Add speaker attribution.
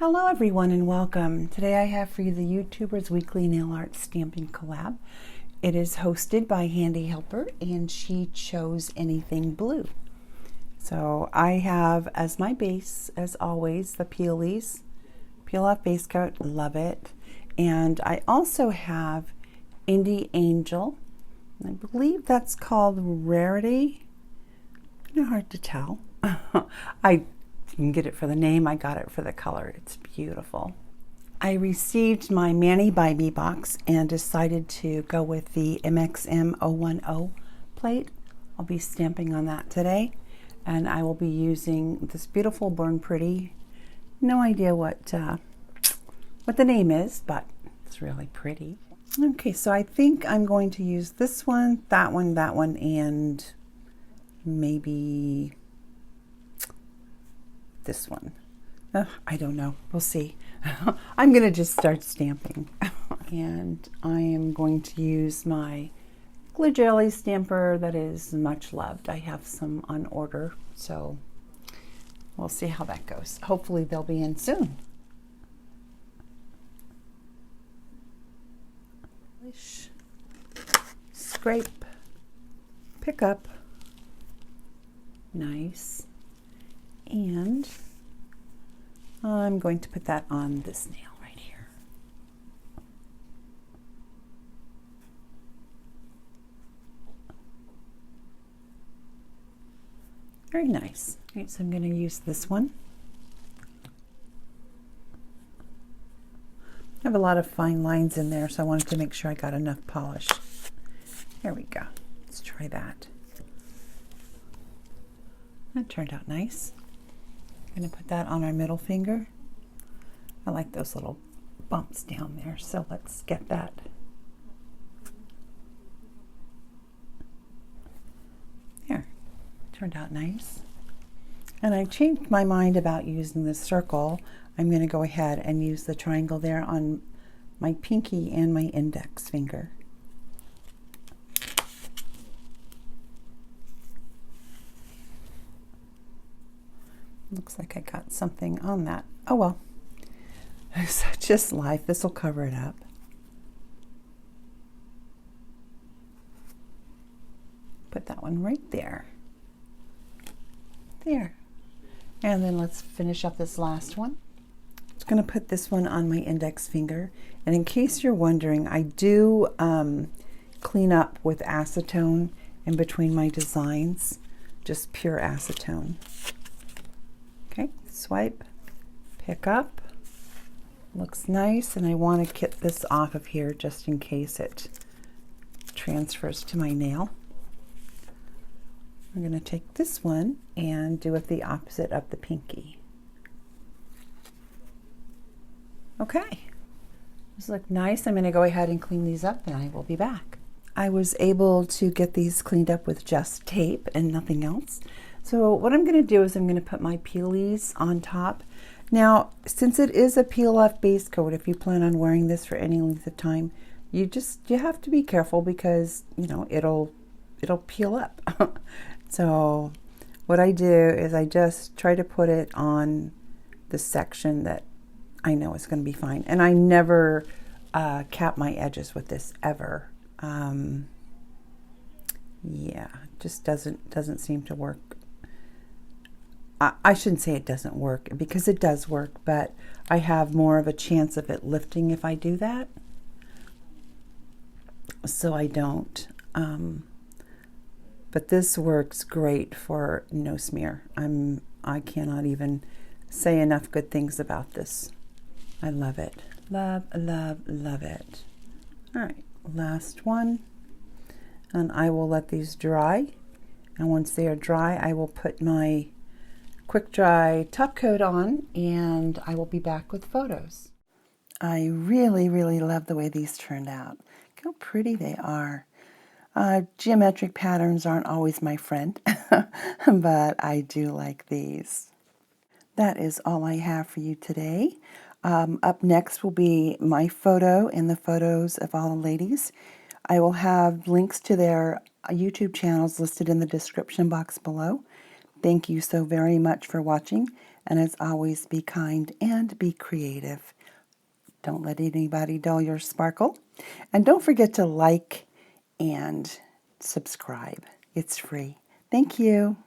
Speaker 1: Hello everyone and welcome. Today I have for you the YouTuber's weekly nail art stamping collab. It is hosted by Handy Helper and she chose anything blue. So I have as my base, as always, the Peelies. Peel Off Base Coat, love it. And I also have Indie Angel. I believe that's called Rarity. Kind of hard to tell. I didn't get it for the name, I got it for the color. It's beautiful. I received my Manny by Me box and decided to go with the MXM 010 plate. I'll be stamping on that today, and I will be using this beautiful Born Pretty. No idea what the name is, but it's really pretty. Okay, so I think I'm going to use this one, that one, and maybe this one. I don't know. We'll see. I'm going to just start stamping. And I am going to use my glue jelly stamper that is much loved. I have some on order, so we'll see how that goes. Hopefully they'll be in soon. Scrape, pick up, nice. And I'm going to put that on this nail right here. Very nice. All right, so I'm going to use this one. I have a lot of fine lines in there, so I wanted to make sure I got enough polish. There we go. Let's try that. That turned out nice. I'm going to put that on our middle finger. I like those little bumps down there, so let's get that. There, turned out nice. And I changed my mind about using this circle. I'm going to go ahead and use the triangle there on my pinky and my index finger. Looks like I got something on that. Oh well, such is life. This will cover it up. Put that one right there. There. And then let's finish up this last one. I'm just going to put this one on my index finger. And in case you're wondering, I do clean up with acetone in between my designs, just pure acetone. Okay, swipe, pick up, looks nice, and I want to get this off of here just in case it transfers to my nail. I'm going to take this one and do it the opposite of the pinky. Okay, these look nice. I'm going to go ahead and clean these up and I will be back. I was able to get these cleaned up with just tape and nothing else. So what I'm going to do is I'm going to put my Peelies on top. Now, since it is a peel-off base coat, if you plan on wearing this for any length of time, you have to be careful because, you know, it'll peel up. So what I do is I just try to put it on the section that I know is going to be fine. And I never cap my edges with this ever. Yeah, just doesn't seem to work. I shouldn't say it doesn't work, because it does work, but I have more of a chance of it lifting if I do that. So I don't. But this works great for no smear. I cannot even say enough good things about this. I love it. Love, love, love it. All right, last one. And I will let these dry. And once they are dry, I will put my quick dry top coat on and I will be back with photos. I really, really love the way these turned out. Look how pretty they are. Geometric patterns aren't always my friend, but I do like these. That is all I have for you today. Up next will be my photo and the photos of all the ladies. I will have links to their YouTube channels listed in the description box below. Thank you so very much for watching, and as always, be kind and be creative. Don't let anybody dull your sparkle. And don't forget to like and subscribe. It's free. Thank you.